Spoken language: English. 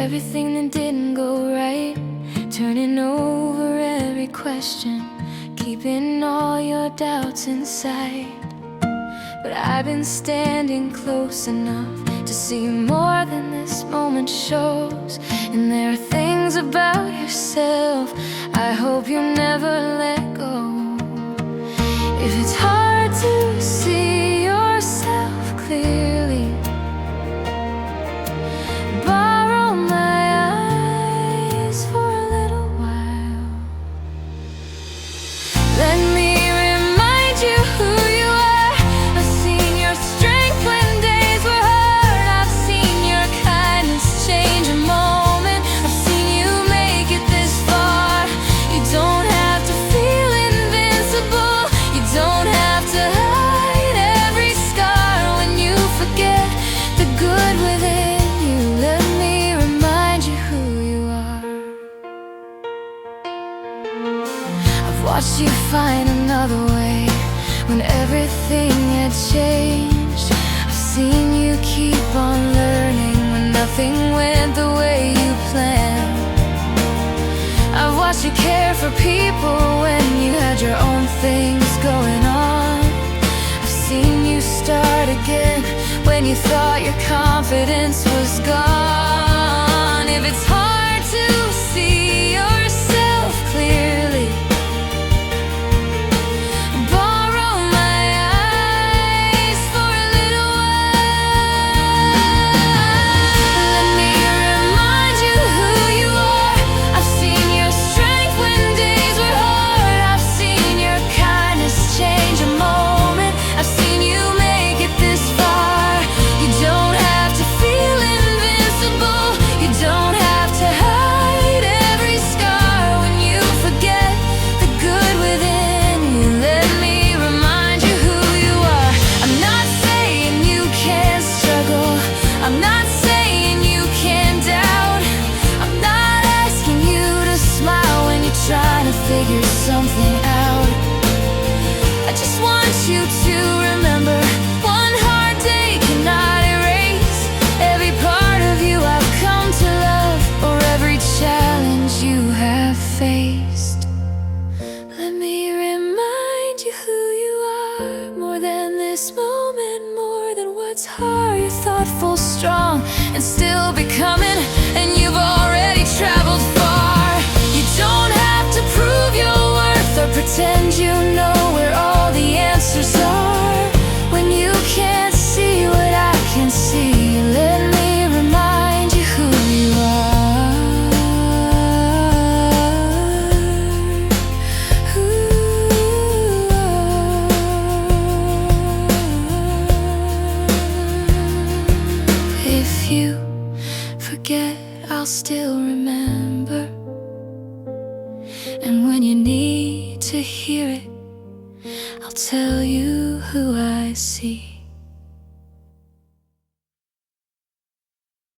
everything that didn't go right, turning over every question, keeping all your doubts inside. But I've been standing close enough to see more than this moment shows. And there are things about yourself I hope you never let go. If it's hard to see yourself clearly, borrow my eyes for a little while. Let me remind you who you are. I've seen your strength when days were hard. I've seen your kindness change a moment. I've seen you make it this far. You don't have to feel invincible. You don't have to hide every scar when you forget the good within you. Let me remind you who you are. I've watched you find another way when everything had changed. I've seen you keep on learning when nothing went the way you planned. I've watched you care for people when you had your own things going on. I've seen you start again when you thought your confidence was gone. If it's hard to see yourself clearly, borrow my eyes for a little while. Let me remind you who you are. I've seen your strength when days were hard. I've seen your kindness change a moment. I've seen you make it this far. You don't have to feel invincible. You don't have to hide every scar when you forget the good within you. Let me remind you who you are. I'm not saying you can't struggle. I'm not saying you can't doubt. I'm not asking you to smile when you're trying to figure something out. I just want you to remember, one hard day cannot erase every part of you I've come to love, or every challenge you have faced. Let me remind you who you are. More than this moment, more than what's hard. You're thoughtful, strong, and still becoming. And you've already traveled far. You don't have to prove your worth or pretend you know where all the answers are. When you can't see what I can see, let me remind you who you are. Who you are. If you forget, I'll still remember. And when you need to hear it, I'll tell you who I see.